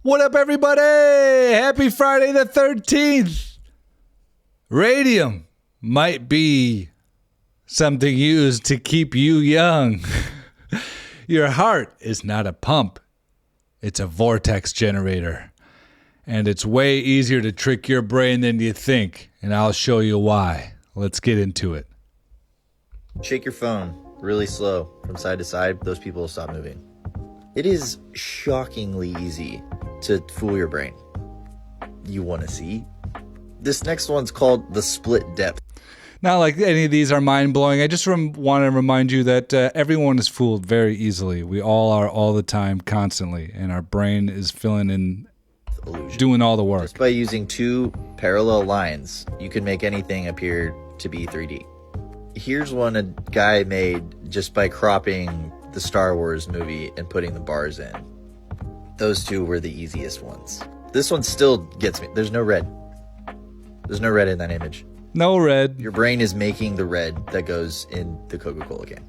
What up, everybody? Happy Friday the 13th. Radium might be something used to keep you young. Your heart is not a pump. It's a vortex generator. And it's way easier to trick your brain than you think. And I'll show you why. Let's get into it. Shake your phone really slow from side to side. Those people will stop moving. It is shockingly easy to fool your brain. You want to see? This next one's called the split depth. Not like any of these are mind-blowing. I just want to remind you that everyone is fooled very easily. We all are all the time, constantly. And our brain is filling in, Illusion. doing all the work. Just by using two parallel lines, you can make anything appear to be 3D. Here's one a guy made just by cropping the Star Wars movie and putting the bars in. Those two were the easiest ones. This one still gets me. There's no red. There's no red in that image. No red. Your brain is making the red that goes in the Coca-Cola can.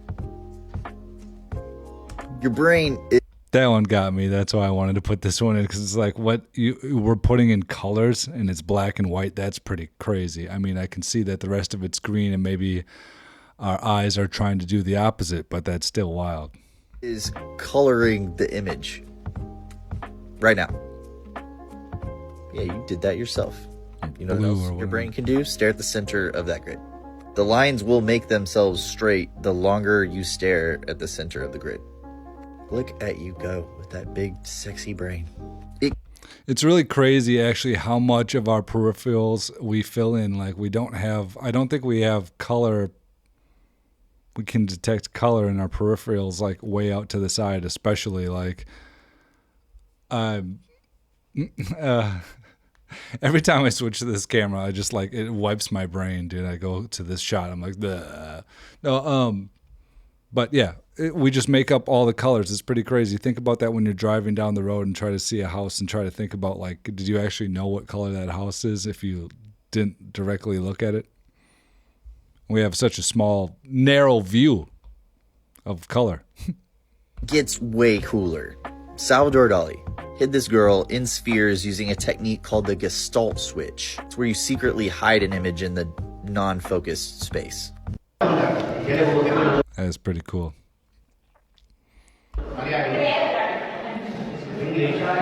Your brain is... That one got me. That's why I wanted to put this one in, because it's like what we're putting in colors and it's black and white. That's pretty crazy. I mean, I can see that the rest of it's green and maybe our eyes are trying to do the opposite, but that's still wild. Is coloring the image right now. Yeah, you did that yourself. You know what else your brain can do? Stare at the center of that grid. The lines will make themselves straight the longer you stare at the center of the grid. Look at you go with that big, sexy brain. It's really crazy, actually, how much of our peripherals we fill in. Like, I don't think we have color. We can detect color in our peripherals, like, way out to the side, especially, like, every time I switch to this camera, I just, like, it wipes my brain, dude. I go to this shot, I'm like, bleh. No, but yeah, we just make up all the colors. It's pretty crazy. Think about that when you're driving down the road and try to see a house and try to think about, like, did you actually know what color that house is if you didn't directly look at it? We have such a small, narrow view of color. Gets way cooler. Salvador Dali hid this girl in spheres using a technique called the Gestalt switch. It's where you secretly hide an image in the non-focused space. That is pretty cool.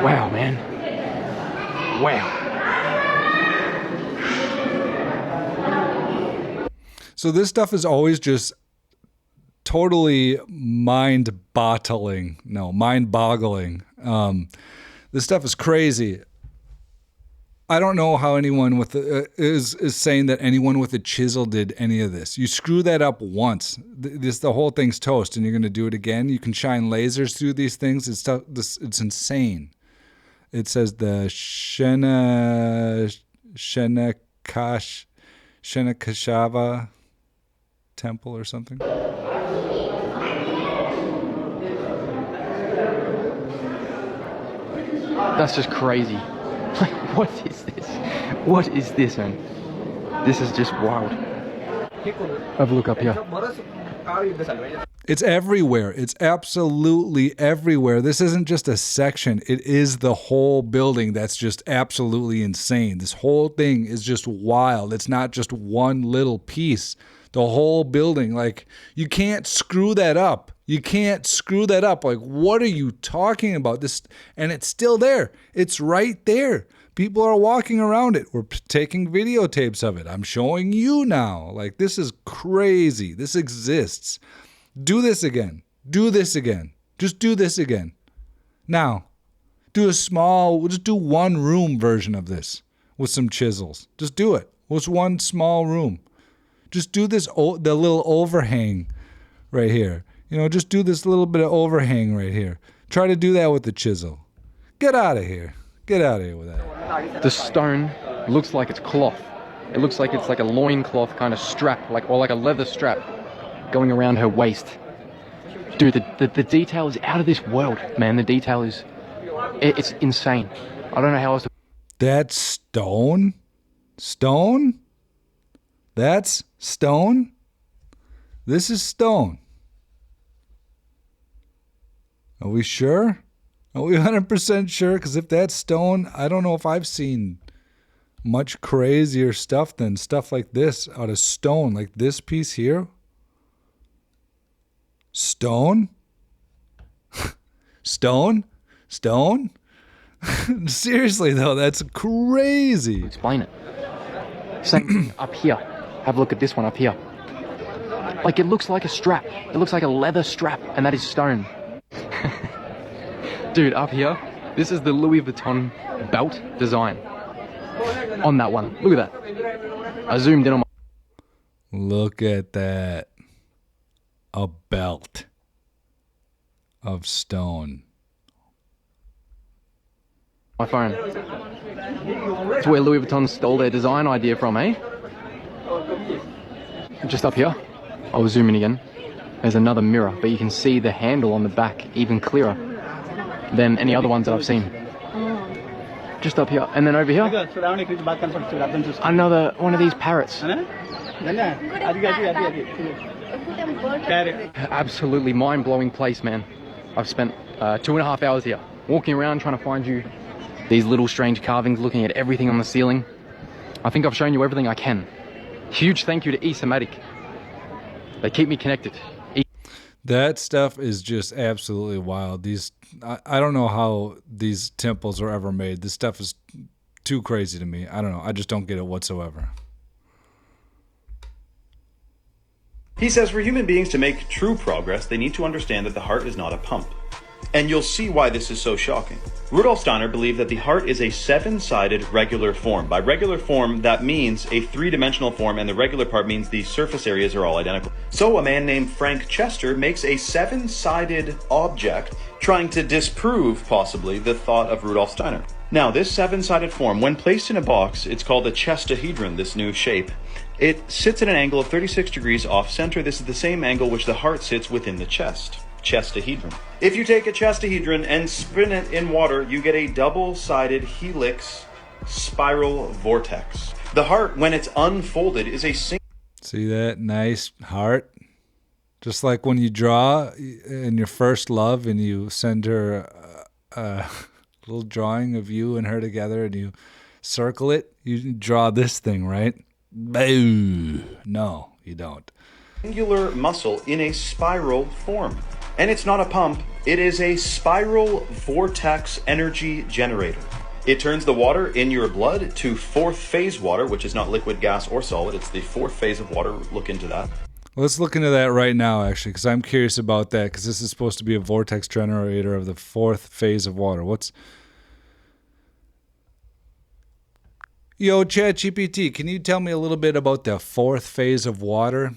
Wow, man. Wow. So this stuff is always just totally mind-boggling. This stuff is crazy. I don't know how anyone with is saying that anyone with a chisel did any of this. You screw that up once, the whole thing's toast, and you're going to do it again. You can shine lasers through these things. It's insane. It says the Shenekashava temple or something. That's just crazy. Like, what is this? What is this, man? This is just wild. Have a look up here. It's everywhere. It's absolutely everywhere. This isn't just a section. It is the whole building that's just absolutely insane. This whole thing is just wild. It's not just one little piece. The whole building, like, you can't screw that up. You can't screw that up. Like, what are you talking about? This, and it's still there. It's right there. People are walking around it. We're taking videotapes of it. I'm showing you now. Like, this is crazy. This exists. Do this again. Do this again. Just do this again. Now, just do one room version of this with some chisels. Just do it. Just one small room. Just do this, the little overhang right here. Just do this little bit of overhang right here. Try to do that with the chisel. Get out of here. Get out of here with that. The stone looks like it's cloth. It looks like it's like a loincloth kind of strap, or like a leather strap going around her waist. Dude, the detail is out of this world, man. The detail is, it's insane. I don't know how else to... That's stone? Stone? That's stone? This is stone. Are we sure? Are we 100% sure? Because if that's stone, I don't know if I've seen much crazier stuff than stuff like this out of stone. Like this piece here. Stone? Stone? Stone? Seriously, though, that's crazy. Explain it. Same thing up here. Have a look at this one up here. Like, it looks like a strap. It looks like a leather strap, and that is stone. Dude, up here, this is the Louis Vuitton belt design. On that one. Look at that. I zoomed in on my... Look at that. A belt of stone. My phone. It's where Louis Vuitton stole their design idea from, eh? Just up here. I'll zoom in again. There's another mirror, but you can see the handle on the back even clearer than any other ones that I've seen. Just up here. And then over here, another one of these parrots. Absolutely mind-blowing place, man. I've spent 2.5 hours here, walking around trying to find you these little strange carvings, looking at everything on the ceiling. I think I've shown you everything I can. Huge thank you to eSomatic. They keep me connected. That stuff is just absolutely wild. I don't know how these temples are ever made. This stuff is too crazy to me. I don't know. I just don't get it whatsoever. He says for human beings to make true progress, they need to understand that the heart is not a pump. And you'll see why this is so shocking. Rudolf Steiner believed that the heart is a 7-sided regular form. By regular form, that means a 3-dimensional form, and the regular part means the surface areas are all identical. So a man named Frank Chester makes a 7-sided object, trying to disprove, possibly, the thought of Rudolf Steiner. Now, this 7-sided form, when placed in a box, it's called a chestahedron, this new shape. It sits at an angle of 36 degrees off center. This is the same angle which the heart sits within the chest. Chestahedron. If you take a chestahedron and spin it in water, you get a double-sided helix spiral vortex. The heart, when it's unfolded, is a single... See that nice heart? Just like when you draw in your first love and you send her a little drawing of you and her together and you circle it, you draw this thing, right? Boo! No, you don't. Singular muscle in a spiral form. And it's not a pump, it is a spiral vortex energy generator. It turns the water in your blood to 4th phase water, which is not liquid, gas, or solid. It's the 4th phase of water. Look into that. Let's look into that right now, actually, because I'm curious about that, because this is supposed to be a vortex generator of the 4th phase of water. Yo, ChatGPT, can you tell me a little bit about the 4th phase of water?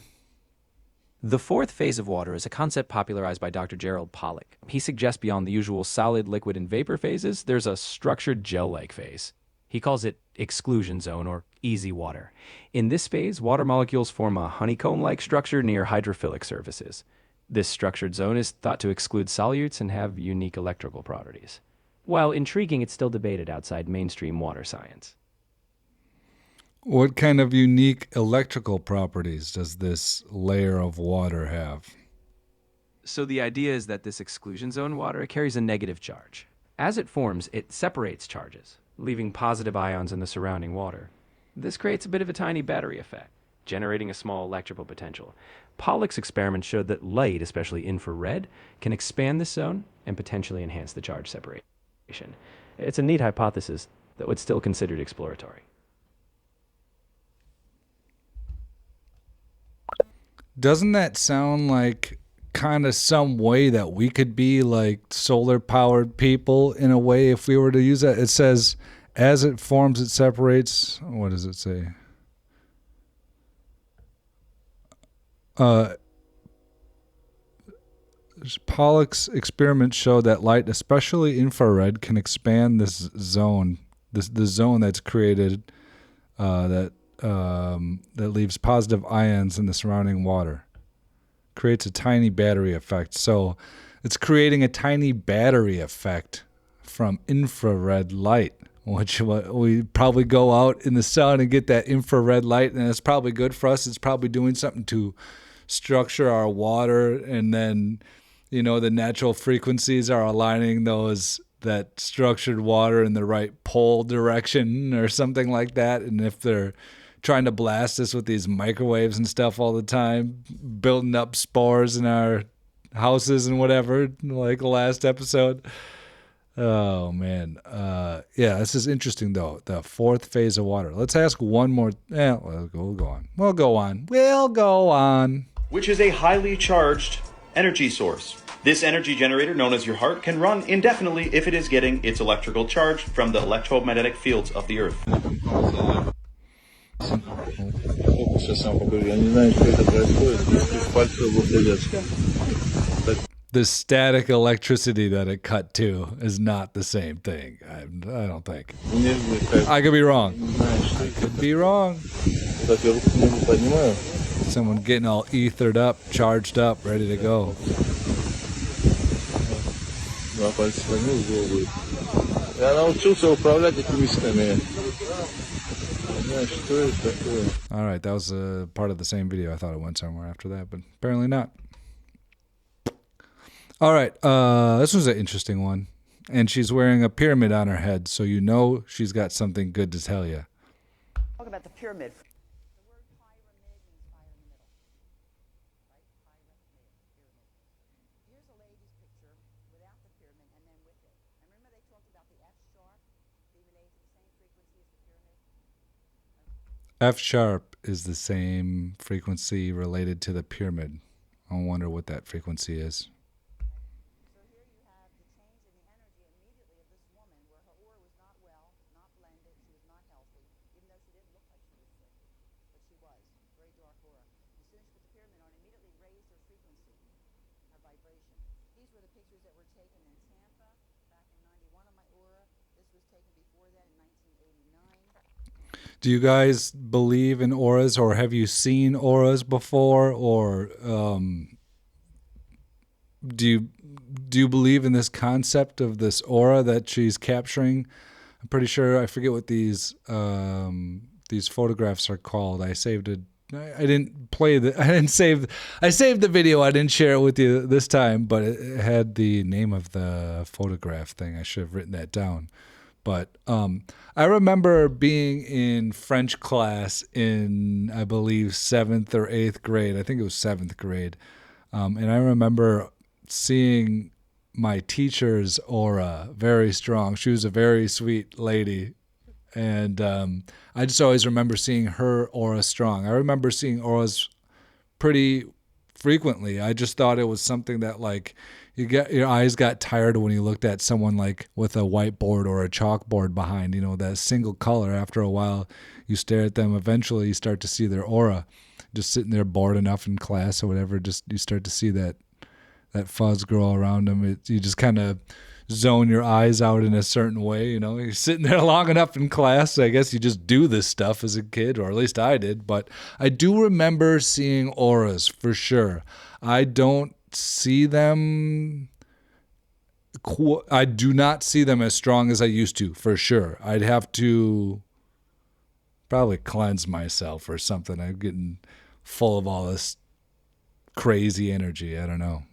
The 4th phase of water is a concept popularized by Dr. Gerald Pollack. He suggests beyond the usual solid, liquid, and vapor phases, there's a structured gel-like phase. He calls it exclusion zone or easy water. In this phase, water molecules form a honeycomb-like structure near hydrophilic surfaces. This structured zone is thought to exclude solutes and have unique electrical properties. While intriguing, it's still debated outside mainstream water science. What kind of unique electrical properties does this layer of water have? So the idea is that this exclusion zone water carries a negative charge. As it forms, it separates charges, leaving positive ions in the surrounding water. This creates a bit of a tiny battery effect, generating a small electrical potential. Pollack's experiment showed that light, especially infrared, can expand this zone and potentially enhance the charge separation. It's a neat hypothesis, though it's still considered exploratory. Doesn't that sound like kind of some way that we could be like solar powered people in a way if we were to use that? It says, as it forms, it separates. What does it say? Pollack's experiments showed that light, especially infrared, can expand this zone, the zone that's created that leaves positive ions in the surrounding water. Creates a tiny battery effect. So it's creating a tiny battery effect from infrared light, which we probably go out in the sun and get that infrared light, and it's probably good for us. It's probably doing something to structure our water, and then, you know, the natural frequencies are aligning those that structured water in the right pole direction or something like that. And if they're trying to blast us with these microwaves and stuff all the time, building up spores in our houses and whatever, like the last episode. Oh man. Yeah, this is interesting though. The fourth phase of water. Let's ask one more. Yeah, we'll go on. We'll go on. Which is a highly charged energy source. This energy generator, known as your heart, can run indefinitely if it is getting its electrical charge from the electromagnetic fields of the earth. The static electricity that it cut to is not the same thing. I don't think. I could be wrong. Someone getting all ethered up, charged up, ready to go. All right, that was a part of the same video. I thought it went somewhere after that, but apparently not. All right, this was an interesting one. And she's wearing a pyramid on her head, so you know she's got something good to tell you. Talk about the pyramid. F sharp is the same frequency related to the pyramid. I wonder what that frequency is. So here you have the change in the energy immediately of this woman where her aura was not well, not blended, she was not healthy, even though she didn't look like she was sick, but she was. Very dark aura. As soon as she put the pyramid on, immediately raised her frequency, her vibration. These were the pictures that were taken in Tampa back in 91 of my aura. This was taken before that in 1989. Do you guys believe in auras, or have you seen auras before, or do you believe in this concept of this aura that she's capturing? I'm pretty sure, I forget what these photographs are called. I saved it. I didn't play the. I saved the video. I didn't share it with you this time, but it had the name of the photograph thing. I should have written that down. But I remember being in French class in, I believe, 7th or 8th grade. I think it was 7th grade. And I remember seeing my teacher's aura very strong. She was a very sweet lady. And I just always remember seeing her aura strong. I remember seeing auras pretty frequently. I just thought it was something that, like, your eyes got tired when you looked at someone like with a whiteboard or a chalkboard behind, that single color. After a while, you stare at them. Eventually, you start to see their aura. Just sitting there bored enough in class or whatever, just you start to see that fuzz grow all around them. You just kind of zone your eyes out in a certain way. You're sitting there long enough in class. I guess you just do this stuff as a kid, or at least I did. But I do remember seeing auras for sure. I don't see them. I do not see them as strong as I used to, for sure. I'd have to probably cleanse myself or something. I'm getting full of all this crazy energy. I don't know.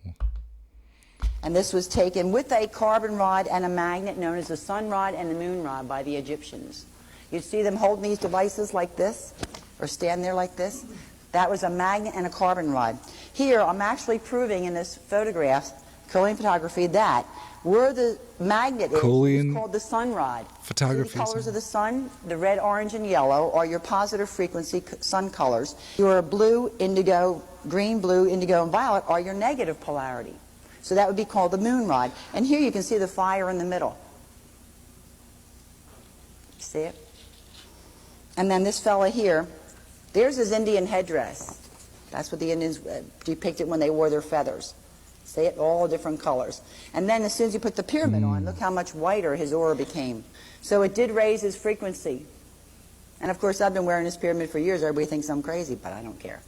And this was taken with a carbon rod and a magnet known as the sun rod and the moon rod by the Egyptians. You'd see them holding these devices like this, or stand there like this. That was a magnet and a carbon rod. Here, I'm actually proving in this photograph, Colean photography, that where the magnet is called the sun rod. Photography. See the colors of the sun, the red, orange, and yellow, are your positive frequency sun colors. Your blue, indigo, green, blue, indigo, and violet are your negative polarity. So that would be called the moon rod. And here you can see the fire in the middle. See it? And then this fella here, there's his Indian headdress. That's what the Indians depicted when they wore their feathers. See it? All different colors. And then as soon as you put the pyramid on, look how much whiter his aura became. So it did raise his frequency. And of course, I've been wearing this pyramid for years. Everybody thinks I'm crazy, but I don't care.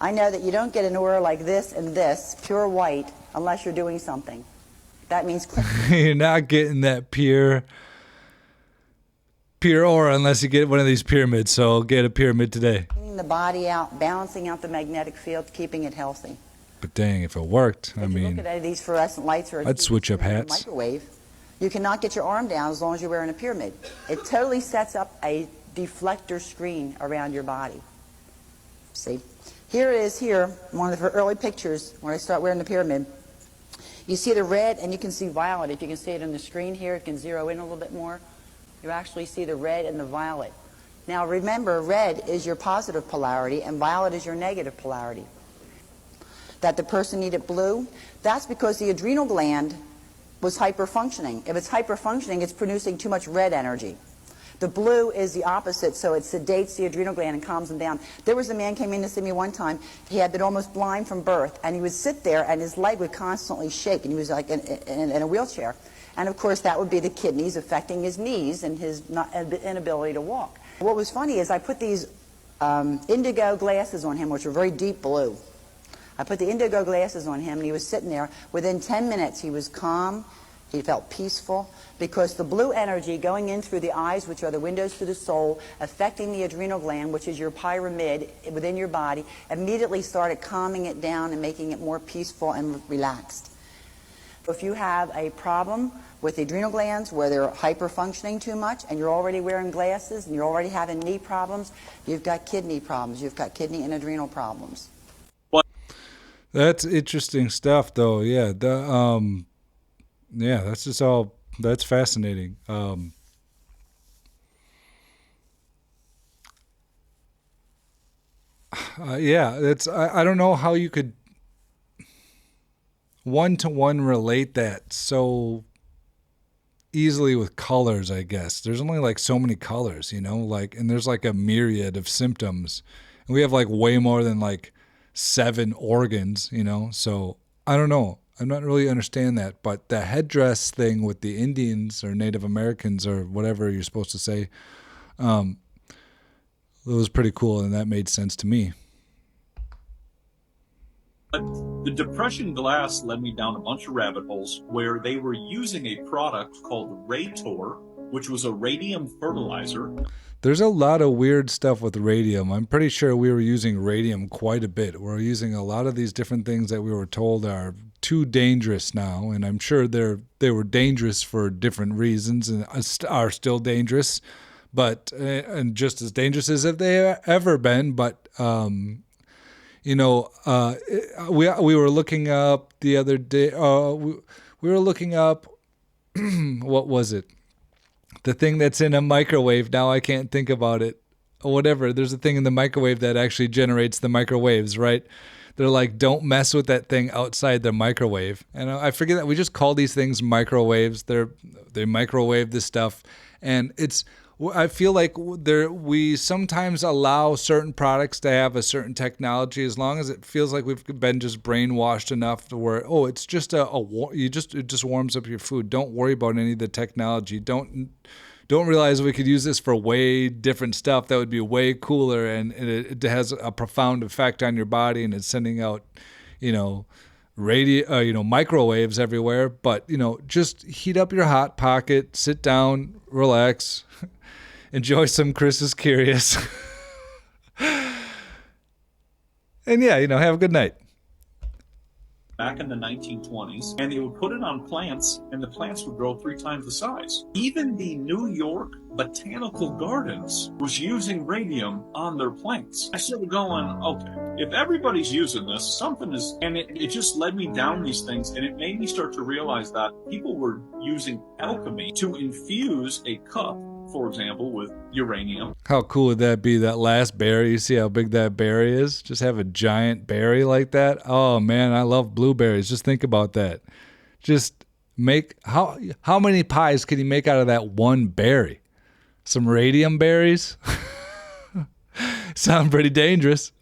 I know that you don't get an aura like this and this, pure white, unless you're doing something. That means you're not getting that pure aura unless you get one of these pyramids. So get a pyramid today. Cleaning the body out, balancing out the magnetic field, keeping it healthy. But dang, if it worked, I mean, look at these fluorescent lights, or I'd switch up hats. Microwave. You cannot get your arm down as long as you're wearing a pyramid. It totally sets up a deflector screen around your body. See? Here it is here, one of the early pictures where I start wearing the pyramid. You see the red and you can see violet. If you can see it on the screen here, it can zero in a little bit more. You actually see the red and the violet. Now remember, red is your positive polarity and violet is your negative polarity. That the person needed blue, that's because the adrenal gland was hyperfunctioning. If it's hyperfunctioning, it's producing too much red energy. The blue is the opposite, so it sedates the adrenal gland and calms them down. There was a man came in to see me one time. He had been almost blind from birth, and he would sit there, and his leg would constantly shake, and he was like in a wheelchair. And of course, that would be the kidneys affecting his knees and his inability to walk. What was funny is I put these indigo glasses on him, which were very deep blue. I put the indigo glasses on him, and he was sitting there. Within 10 minutes, he was calm. He felt peaceful because the blue energy going in through the eyes, which are the windows to the soul, affecting the adrenal gland, which is your pyramid within your body, immediately started calming it down and making it more peaceful and relaxed. If you have a problem with the adrenal glands where they're hyperfunctioning too much and you're already wearing glasses and you're already having knee problems, you've got kidney problems. You've got kidney and adrenal problems. That's interesting stuff, though. Yeah, yeah, that's just all. That's fascinating. Yeah, that's. I don't know how you could one-to-one relate that so easily with colors. I guess there's only like so many colors, like, and there's like a myriad of symptoms, and we have like way more than like 7 organs, So I don't know. I'm not really understand that, but the headdress thing with the Indians or Native Americans or whatever you're supposed to say, it was pretty cool, and that made sense to me. The depression glass led me down a bunch of rabbit holes where they were using a product called Raytor, which was a radium fertilizer. There's a lot of weird stuff with radium. I'm pretty sure we were using radium quite a bit. We're using a lot of these different things that we were told are too dangerous now, and I'm sure they were dangerous for different reasons and are still dangerous, but and just as dangerous as if they ever been. But we were looking up the other day. We were looking up what was it? The thing that's in a microwave. Now I can't think about it. Whatever. There's a thing in the microwave that actually generates the microwaves, right? They're like, don't mess with that thing outside the microwave. And I forget that we just call these things microwaves. They microwave this stuff. And I feel like we sometimes allow certain products to have a certain technology as long as it feels like we've been just brainwashed enough to where, it's just it just warms up your food. Don't worry about any of the technology. Don't realize we could use this for way different stuff that would be way cooler, and it has a profound effect on your body, and it's sending out, microwaves everywhere. But just heat up your hot pocket, sit down, relax, enjoy some Chris is Curious, and have a good night. Back in the 1920s, and they would put it on plants, and the plants would grow 3 times the size. Even the New York Botanical Gardens was using radium on their plants. I started going, okay, if everybody's using this, something is, and it just led me down these things, and it made me start to realize that people were using alchemy to infuse a cup, for example, with uranium. How cool would that be, that last berry? You see how big that berry is? Just have a giant berry like that. Oh man, I love blueberries. Just think about that. Just make, how many pies can you make out of that one berry? Some radium berries? Sound pretty dangerous.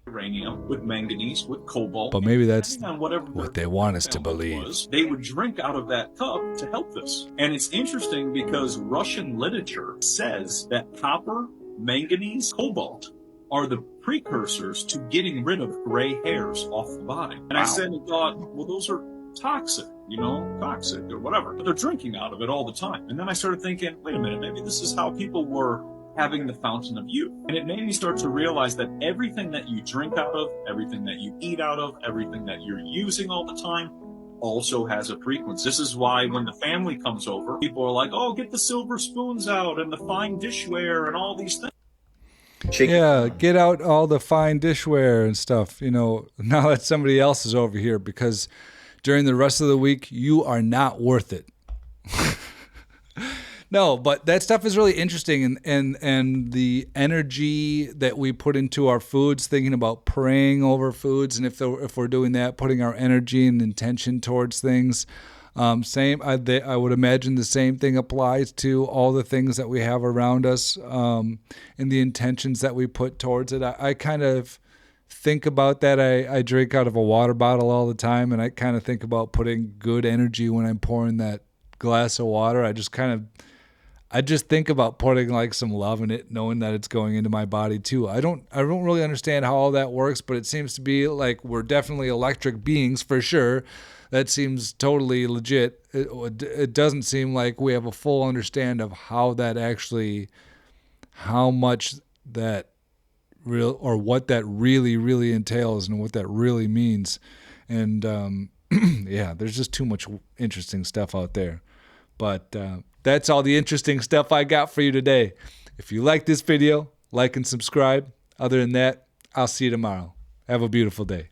Uranium with manganese, with cobalt. But maybe that's what they want us to believe. They would drink out of that cup to help this. And it's interesting because Russian literature says that copper, manganese, cobalt are the precursors to getting rid of gray hairs off the body. And I said and thought, well, those are toxic, toxic or whatever. But they're drinking out of it all the time. And then I started thinking, wait a minute, maybe this is how people were having the fountain of youth. And it made me start to realize that everything that you drink out of, everything that you eat out of, everything that you're using all the time also has a frequency. This is why when the family comes over, people are like, oh, get the silver spoons out and the fine dishware and all these things. Yeah, get out all the fine dishware and stuff, now that somebody else is over here, because during the rest of the week, you are not worth it. No, but that stuff is really interesting, and the energy that we put into our foods, thinking about praying over foods, and if we're doing that, putting our energy and intention towards things. I would imagine the same thing applies to all the things that we have around us, and the intentions that we put towards it. I kind of think about that. I drink out of a water bottle all the time, and I kind of think about putting good energy when I'm pouring that glass of water. I just think about putting like some love in it, knowing that it's going into my body too. I don't really understand how all that works, but it seems to be like we're definitely electric beings for sure. That seems totally legit. It doesn't seem like we have a full understand of how much that real, or what that really, really entails and what that really means. And yeah, there's just too much interesting stuff out there. But that's all the interesting stuff I got for you today. If you like this video, like and subscribe. Other than that, I'll see you tomorrow. Have a beautiful day.